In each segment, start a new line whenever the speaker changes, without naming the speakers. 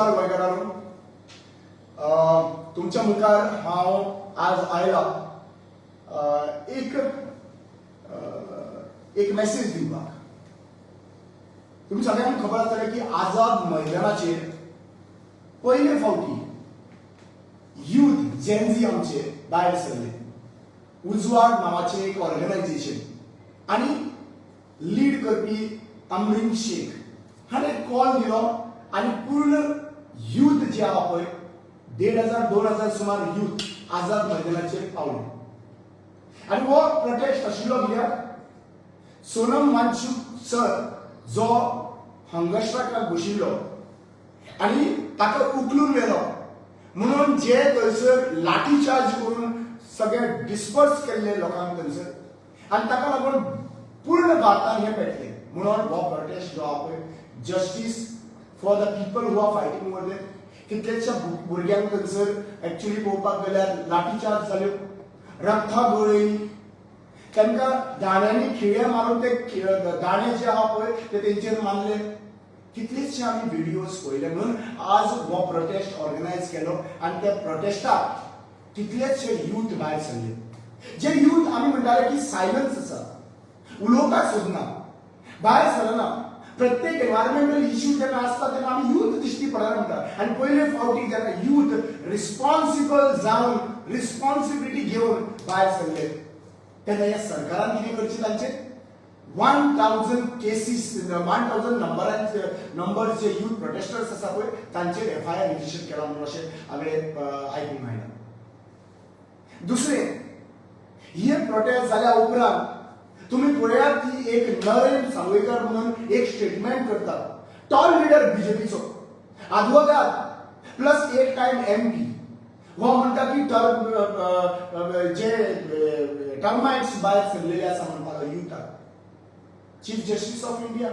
नमस्कार गोंयकारांनो, तुमच्या मुखार हांव आज आयला एक मेसेज दिवपाक. तुमी सगळ्यांक खबर आसतलें की आझाद मैदानाचेर पयले फावटी यूथ जेनझी आमचे भायर सरले. उजवाड नावाचें एक ऑर्गनायझेशन आनी लीड करपी अमरीन शेख हाणें कॉल दिलो आनी पूर्ण यूथ जे आहा पळय 1500-2000 सुमार यूथ आझाद मैदानाचेर पावले. आनी हो प्रोटेस्ट आशिल्लो कित्याक सोनम वांगचूक सर जो हंगर स्ट्रायकाक बशिल्लो आनी ताका उखलून व्हेलो म्हणून जे थंयसर लाठी चार्ज करून सगळे डिस्पर्स केल्ले लोकांक थंयसर आनी ताका लागून पूर्ण भारतान हें पेटलें. म्हणून हो प्रोटेस्ट जो आहा पळय justice for the people who are fighting over them. कितलेशा भुरग्यांक थंयसर एक्चुअली पळोवपाक गेल्यार लाठी चार्ज जाल्यो, रक्तां गळयली, तांकां दाण्यांनी खिळे मारून ते दाणे जे आहा पळय ते तेंचेर मारले. कितलेशे आमी व्हिडिओज पळयले. म्हणून आज हो प्रोटेस्ट ऑर्गनायज केलो आनी त्या प्रोटेस्टाक कितलेशे यूथ भायर सरले. जे यूथ आमी म्हणटाले की सायलन्स आसा, उलोवपाक सोदना, भायर सरना. प्रत्येक एनवायरमेंटल इश्यू जेन्ना आसता तेन्ना आमी यूथ दिश्टी पडना म्हणटा. आनी पयले फावटी जेन्ना यूथ रिस्पॉन्सिबल जावन रिस्पॉन्सिबिलिटी घेवन भायर सरले तेन्ना ह्या सरकारान कितें करचें तांचे 1000 केसीस 1000 नंबर जे यूथ प्रोटेस्टर्स आसा पळय तांचेर FIR रजिस्टर केला म्हणून अशें हांवें आयकूंक मेळ्ळां. दुसरें, ही प्रोटेस्ट जाल्या उपरांत तुम्ही पळयात की एक नरेंद्र सावयकर म्हणून एक स्टेटमेंट करता. टॉल लिडर बीजेपीचो आदवोगाद प्लस एक टाइम MP हो म्हणटा की जे टर्माइट्स भायर सरलेले आसा म्हणटा युथाक. Chief justice of India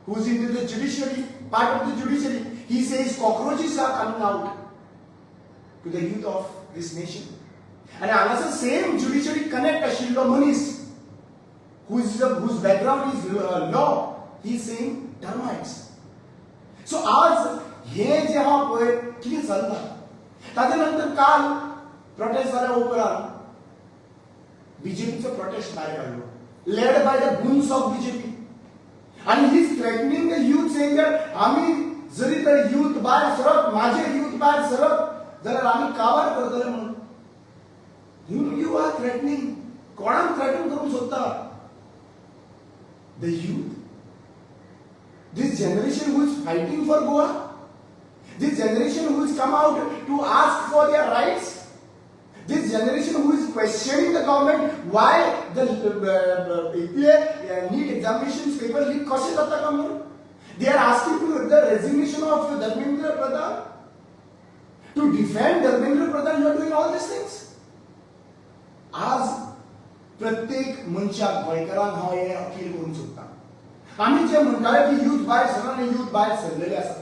who is in the judiciary part of the judiciary he says cockroaches are coming out to the youth of this nation. आनी हांगासर सेम जुडिशरी कनेक्ट आशिल्लो मनीस whose background is law, he is saying termites. So आज हे जे हा पळय कितें चलता ताजे नंतर काल प्रोटेस्ट जाल्या उपरांत बीजेपीचो प्रोटेस्ट भायर काडलो led by the goons of BJP आनी he is threatening the youth saying that आमी जरी तर यूथ भायर सरप, माझे यूथ भायर सरप जाल्यार आमी काबार करतले म्हणून. You are threatening. कोणाक थ्रेटन करूंक सोदता? The youth, this generation who is fighting for Goa, this generation who has come out to ask for their rights, this generation who is questioning the government why the NEET examinations paper leak कशे जाता काय म्हणून. They are asking for the resignation of Dharmendra Pradhan. To defend Dharmendra Pradhan, you are doing all these things. आज प्रत्येक मनशाक गोंयकारांक हांव हें अपील करूंक सोदतां. आमी जे म्हणटाले की यूथ भायर सरना आनी यूथ भायर सरलेले आसा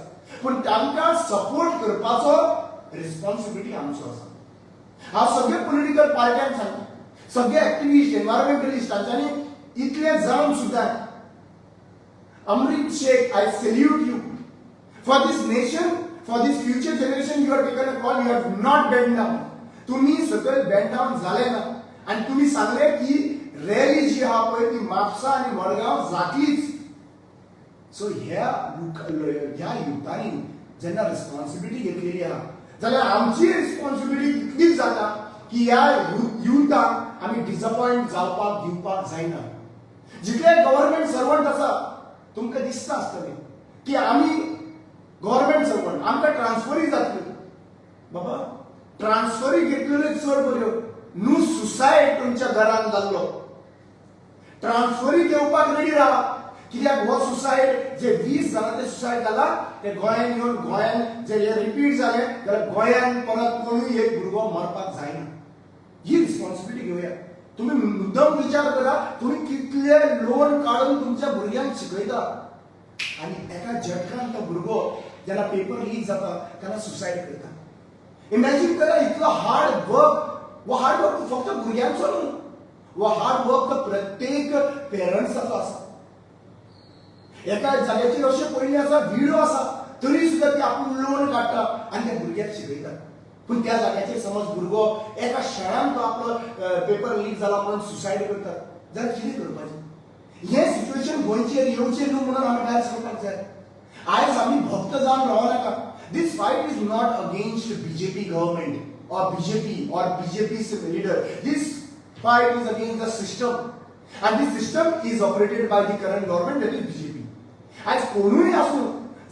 पूण तांकां सपोर्ट करपाचो रिस्पॉन्सिबिलिटी आमचो आसा. हांव सगळे पॉलिटिकल पार्ट्यांक सांगता, सगळे एक्टिविस्ट एनवायरमेंटलिस्ट तांच्यांनी इतले जावन सुद्दां Amreen Shaikh I salute you for this nation, for this future generation. You have taken a call, you have not bend down. तुमी सकयल बेंड डावन जाले ना आनी तुमी सांगले की रॅली जी आहा पळय ती म्हापसा आनी मडगांव जातलीच. सो ह्या युथांनी जेन्ना रिस्पॉन्सिबिलिटी घेतलेली आहा जाल्यार आमची रिस्पॉन्सिबिलिटी इतलीच जाता की ह्या युथांक आमी डिसअपॉयंट जावपाक दिवपाक जायना. जितले गव्हर्नमेंट सर्वंट आसा तुमकां दिसता आसतलें की आमी गव्हर्नमेंट सर्वंट आमकां ट्रान्सफरी जातल्यो. बाबा ट्रान्सफरी घेतलेल्यो चड बऱ्यो न्हू. सुसायड तुमच्या घरान जाल्लो ट्रान्सफरी घेवपाक रेडी राहा. कित्याक हो सुसायड जे 20 जाणांचे सुसायड जाला ते गोंयान येवन गोंयान जे रिपीट जाले जाल्यार गोंयान परत कोणूय एक भुरगो मरपाक जायना. ही रिस्पॉन्सिबिलिटी घेवया. तुम्ही मुद्दम विचार करा, तुम्ही कितले लोन काढून तुमच्या भुरग्यांक शिकयता आनी एका झटकान तो भुरगो जेन्ना पेपर लीक जाता तेन्ना सुसायड करता. इमॅजिन करा इतलो हार्ड वर्क. वो हार्ड वर्क फक्त भुरग्यांचो न्हू, वो हार्ड वर्क तो प्रत्येक पेरंट्साचो आसा. एका जाग्याचेर अशें पयलीं आसा व्हिडिओ आसा तरी सुद्धा ती आपूण लोन काडटा आनी त्या भुरग्याक शिकयता. पूण त्या जाग्याचेर समज भुरगो एका क्षणान तो आपलो पेपर लीक जाला म्हणून सुसायड करता जाल्यार कितें करपाचें? हें सिच्युएशन गोंयचेर येवचें न्हू म्हणून आमी भायर सरपाक जाय. आयज आमी भक्त जावन रावनाका. This fight is not against BJP government or BJP or BJP's leader. This fight is against the system, and this system is operated by the current government, that is BJP. As कोणूय आसूं,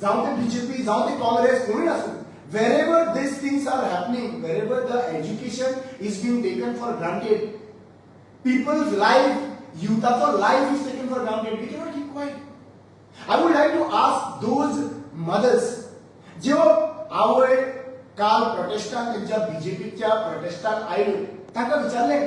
जावं ते BJP, जावं ते काँग्रेस, कोणूय आसूं, wherever these things are happening, wherever the education is being taken for granted, people's life, youth's life is taken for granted. We cannot keep quiet. I would like to ask those mothers, जो आवय काल प्रोटेस्टान त्यांच्या बीजेपीच्या प्रोटेस्टान आयले, ताका विचारले,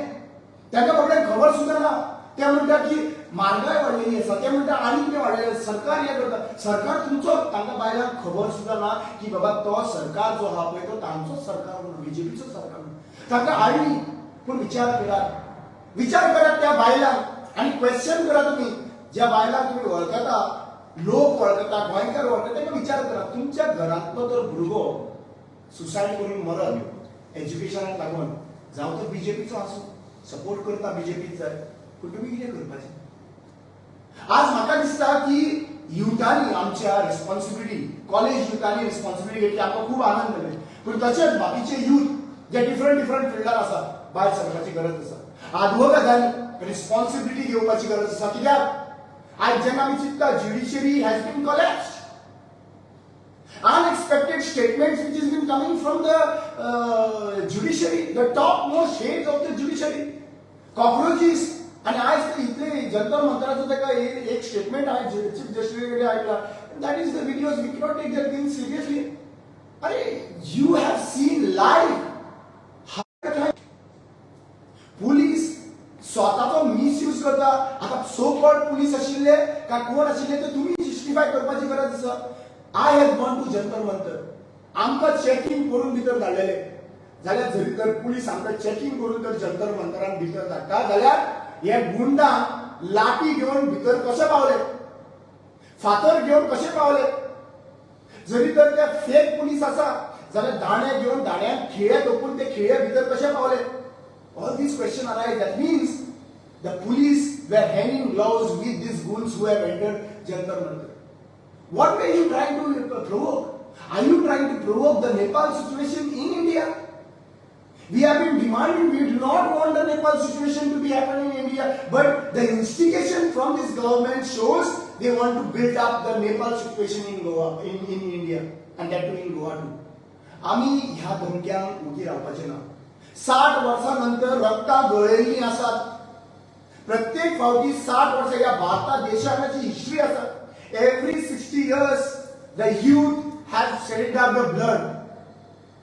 ताका बाबड्याक खबर सुद्धा ना. ते म्हणतात की म्हारगाय वाडलेली आसा, ते म्हणतात आनी कितें वाडलेलें, सरकार हें करता. सरकार तुमचो, तांकां बायलांक खबर सुद्धा ना की बाबा तो सरकार जो आहा पळय तो तांचोच सरकार म्हणून, बीजेपीचो सरकार म्हणून. तांकां हाडली. पूण विचार करात त्या बायलांक आनी क्वेश्चन करा तुमी. ज्या बायलांक तुमी वळखता, लोक वळखता, गोंयकार वळखता, ताका विचार करा. तुमच्या घरांतलो तर भुरगो सुसायड करून मरल एज्युकेशनाक लागून, जावं तो बीजेपीचो आसूं, सपोर्ट करता बीजेपीच जाय, पूण तुमी कितें करपाचें? आज म्हाका दिसता की युथांनी आमच्या रिस्पॉन्सिबिलिटी, कॉलेज युथांनी रिस्पॉन्सिबिलिटी घेतली, आमकां खूब आनंद जाले. पूण तशेंच बाकीचे युथ जे डिफरंट फिल्डार आसा, भायर सरपाची गरज आसा. आदवोगादांनी रिस्पॉन्सिबिलिटी घेवपाची गरज आसा. कित्याक आज जेन्ना आमी चिंतता judiciary has been collapsed, unexpected statements which has been coming from the judiciary, the topmost heads of the judiciary, cockroaches. आणि आज ते इतले जंतर मंतराचो ताका एक स्टेटमेंट आहे चीफ जस्टिस आयला, that is the videos, we cannot take that thing seriously. अरे you have seen live police स्वताचो मिसयूज करता. आता सो कॉल्ड पुलीस आशिल्ले का कोण आशिल्ले ते तुम्ही जस्टिफाय करपाची गरज आसा. I have gone to Jantar Mantar. आमकां चेकिंग करून भितर धाडलेले जाल्यार जरी तर पुलीस आमकां चेकिंग करून तर जंतर मंतरान भितर धाडटा जाल्यार हे गुंडांक लाठी घेवन भितर कशे पावले, फातर घेवन कशे पावले. जरी तर ते फेक पुलीस आसा जाल्यार दाणे घेवन दाण्याक खिळे तोपून ते खिळे भितर कशे पावले. All these questions arise. That means the police were hanging gloves with these goons who have entered Jantar Mantar. What were you trying to provoke? Are you trying to provoke the Nepal situation in India? We have been demanding, we do not want the Nepal situation to be happening in India, but the instigation from this government shows they want to build up the Nepal situation in Goa, in India, and that too in Goa too. आम्ही ह्या धमक्यांक उगी रावपाचे ना. 60 वर्षांनंतर रक्तां गळयल्लीं आसात. प्रत्येक फावटी 60 वर्सां ह्या भारता देशाची हिस्ट्री आसा. Every 60 years, the youth have shed up the blood.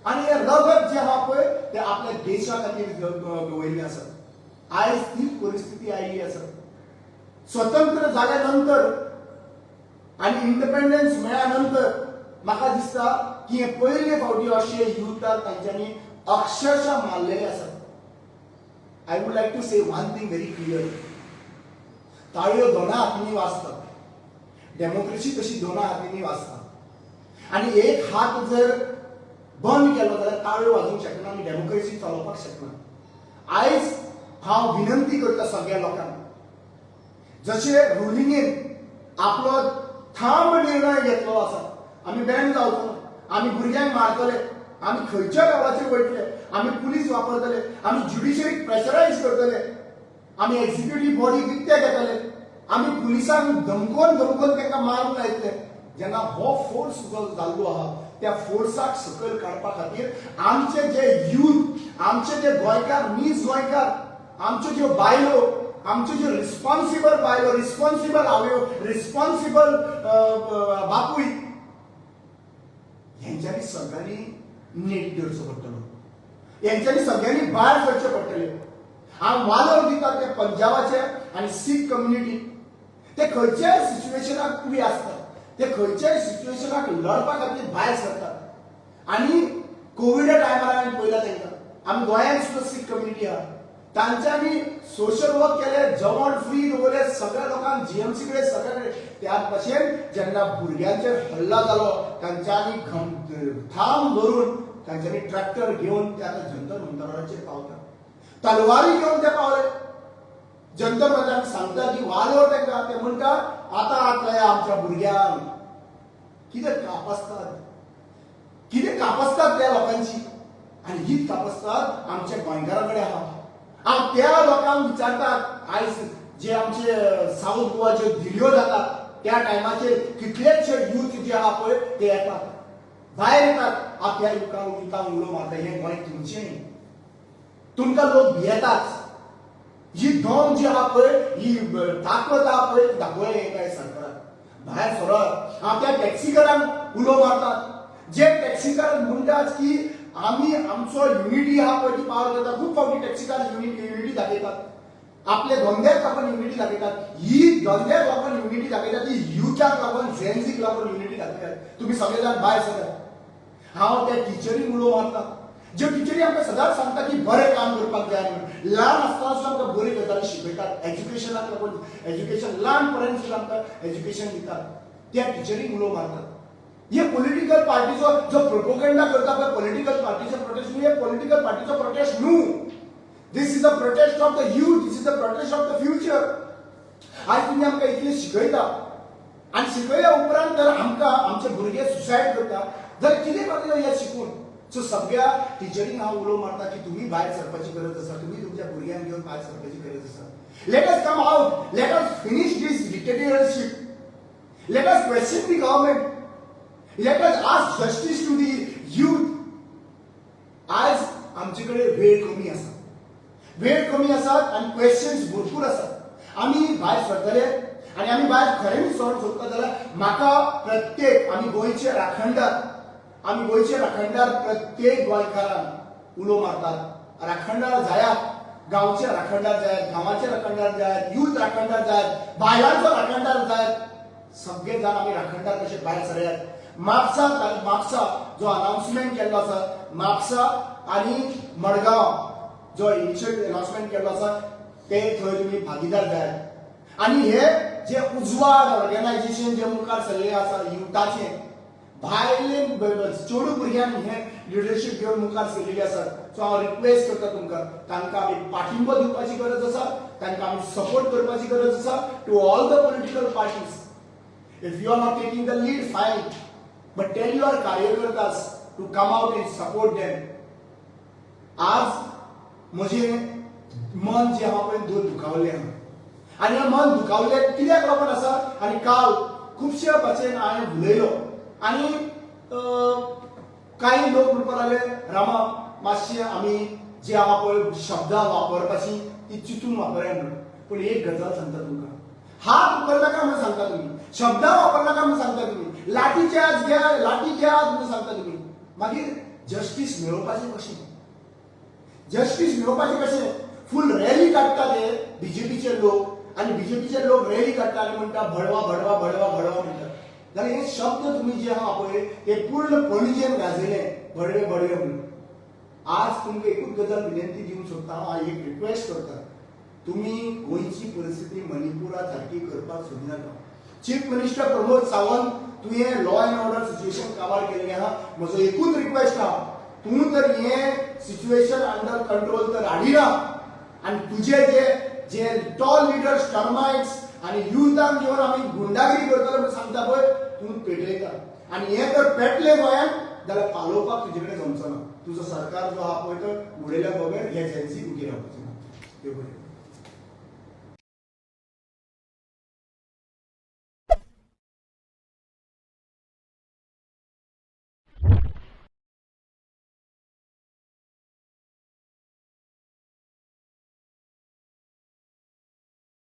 आणि हे रगत जे आहा पळय ते आपल्या देशा खातीर गवयल्लें आसा. आयज ती परिस्थिती आयिल्ली आसा. स्वतंत्र जाल्या नंतर आणि इंडिपेंडन्स मेळ्ळ्या नंतर म्हाका दिसता की हे पयले फावटी अशे युथाक तांच्यांनी अक्षरशः मारलेले आसात. I would like to say one thing very clear. ताळयो दोना हातींनी वाजतात. डेमोक्रेसी तशी दोना हातींनी वाजता. आणि एक हात जर बंद केलो जाल्यार ताळयो वाजूंक शकना आनी डेमोक्रेसी चलोवपाक शकना. आयज हांव विनंती करता सगळ्या लोकांक, जशे रुलिंगेन आपलो थांब निर्णय घेतलो आसा, आमी बॅन जावचो ना, आमी भुरग्यांक मारतले, आमी खंयच्या गांवाचेर वयतले, आमी पुलीस वापरतले, आमी ज्युडिशरीक प्रेशरायज करतले, आमी एक्झिक्युटिव्ह बॉडी विकते घेतले, आमी पुलिसांक धमकोवन तांकां मारूंक लायतले. जेन्ना हो फोर्स जाल्लो आहा त्या फोर्साक सकयल काडपा खातीर आमचे जे यूथ, आमचे जे गोंयकार, मीच गोंयकार, आमच्यो ज्यो बायलो, आमच्यो ज्यो रिस्पॉन्सिबल बायलो, रिस्पॉन्सिबल आवयो, रिस्पॉन्सिबल बापूय, हेंच्यांनी सगळ्यांनी नेट धरचो पडटलो. हेंच्यांनी सगळ्यांनी भायर सरचें पडटलें. हांव वालोर दिता ते पंजाबाचे आनी सीख कम्युनिटी. ते खंयच्याय सिच्युएशनाक उबी आसतात, ते खंयच्याय सिच्युएशनाक लढपा खातीर भायर सरतात. आनी कोविडा टायमार आमी पळयला तांकां, आमी गोंयांत सुद्दां सीख कम्युनिटी आहा, तांच्यांनी सोशल वर्क केले, जेवण फ्री दवरले सगळ्या लोकांक, जीएमसी कडे सगळ्या त्या भशेन जेन्ना भुरग्यांचेर हल्ला जालो तांच्यांनी थांब धरून तांच्यांनी ट्रॅक्टर घेवन ते आतां जंतर मंतराचेर पावता, तलवारी घेवन ते पावले. जंतर मंतराक सांगता की वालोर तांकां, ते म्हणटा आतां आतले आमच्या भुरग्यांक कितें कापसतात, कितें कापसतात त्या लोकांची, आनी हीच कापसतात आमच्या गोंयकारां कडेन आहा. हांव त्या लोकांक विचारतात आयज जे आमचे साऊथ गोवाच्यो धिल्यो जातात त्या टायमाचेर कितलेशे यूथ जे आहा पळय ते येतात, भायर येतात, आपल्या युथांक उलो मारता हें गोंय तुमचें, तुमकां लोक भियेतात. ही दम जी आहा पळय, ही ताकद आहा पळय ती दाखोवया हें काय सरकाराक. भायर सरत हांव त्या टॅक्सीकारांक उलो मारतात, जे टॅक्सीकार म्हणटात की आमी आमचो युनिटी आहा पळय ती पावर करता. खूब फावटी टॅक्सीकार युनिटी दाखयतात, आपले धंद्याक लागून युनिटी दाखयतात. ही धंद्याक लागून युनिटी दाखयतात ती युथाक लागून, जेन्सीक लागून युनिटी दाखयतात. तुम्ही सगळे जाण भायर सरात. हांव त्या टिचरींक उलो मारता, ज्यो टिचरी आमकां सदांच सांगता की बरें काम करपाक जाय म्हणून. ल्हान आसतना आमकां बरी गजाली शिकयतात, एज्युकेशनाक लागून एज्युकेशन ल्हानपणांत सुद्दां आमकां एज्युकेशन दितात. त्या टिचरींक उलो मारतात. हे पॉलिटिकल पार्टीचो जो प्रोपोगंडा करता पळय पॉलिटिकल पार्टीचो प्रोटेस्ट, हे पॉलिटिकल पार्टीचो प्रोटेस्ट न्हू. This is the protest of the youth, this is the protest of the future. आज तुमी आमकां इतलें शिकयता आनी शिकयल्या उपरांत जर आमकां आमचे भुरगे सुसायड करता जाल्यार कितें करतले हे शिकून. सो सगळ्या टिचरींक हांव उलो मारता की तुम्ही भायर सरपाची गरज आसा, तुम्ही तुमच्या भुरग्यांक घेवन भायर सरपाची गरज आसा. Let us come out, let us finish this dictatorship, let us question the government, let us ask justice to the youth. आज आमचे कडेन वेळ कमी आसा, वेळ कमी आसात आनी क्वेश्चन्स भरपूर आसात. आमी भायर सरतले आनी आमी भायर खरेंच सर सोदता जाल्यार म्हाका प्रत्येक आमी गोंयचे राखणदार, आमी गोंयचे राखणदार प्रत्येक गोंयकारांक उलो मारतात. राखणदार जायात, गांवचे राखणदार जायात, गांवाचे राखणदार जायात, यूथ राखणदार जायात, बायलांचो राखणदार जायात, सगळे जाण आमी राखणदार कशे भायर सरयात. म्हापसा जो अनाउन्समेंट केल्लो आसा, म्हापसा आनी मडगांव जो इनिशियल अनाउन्समेंट केल्लो आसा ते थंय तुमी भागीदार जायात. आनी हे जे उजवाड ऑर्गनायझेशन जे मुखार सरलें आसा युथाचे, भायले चेडू भुरग्यांनी हे लिडरशीप घेवन मुखार सरलेली आसात. सो हांव रिक्वेस्ट करता तुमकां, तांकां आमी पाठिंबो दिवपाची गरज आसा, तांकां आमी सपोर्ट करपाची गरज आसा. To all the political parties, if you are not taking the lead fine, but tell your कार्यकर्तास to come out and support them. आज म्हजें मन जे आहा पळय दुखावलें आहा आनी हें मन दुखावलें कित्याक लागून आसा. आनी काल खुबशे भाशेन हांवें उलयलो आनी काही लोक म्हणपाक लागले रामा मातशें आमी जे आहा पळय शब्दां वापरपाची ती चिंतून वापरया म्हणून. पूण एक गजाल सांगता तुमकां, हात उपरनाका म्हणून सांगता तुमी, शब्दां वापरनाका म्हणून सांगता तुमी, लाठी चार्ज घ्या, लाठी घ्या म्हणून सांगता तुमी. मागीर जस्टीस मेळोवपाचें कशें, जस्टीस मेळोवपाचें कशें. फूल रॅली काडटा ते बीजेपीचे लोक आनी बीजेपीचे लोक रॅली काडटा आनी म्हणटा भडवा भडवा भडवा भडवा म्हणटात. जाल्यार हे शब्द तुम्ही जे आहा पळय ते पूर्ण पणजेन गाजयले बडवे बडवे म्हणून. आज तुमकां एकूच गजाल विनंती दिवंक सोदता, हांव एक रिक्वेस्ट करता, तुम्ही गोंयची परिस्थिती मणिपुरा सारकी करपाक सोदिनाका. चीफ मिनिस्टर प्रमोद सावंत तुवें law and order situation cover केल्लें आहा. म्हजो एकूच रिक्वेस्ट आहा, तूं तर हें सिच्युएशन अंडर कंट्रोल तर हाडिना आनी तुजे जे टॉल लिडर्स टर्माइट्स आनी युथांक घेवन आमी गुंडागिरी करतले म्हणून सांगता पळय तूं पेटयता. आनी हें जर पेटलें गोंयांत जाल्यार पालोवपाक तुजे कडेन जमचो ना. तुजो सरकार जो आहा पळय तो उडयल्या बगैर हे एजन्सी उगी रावपाची ना.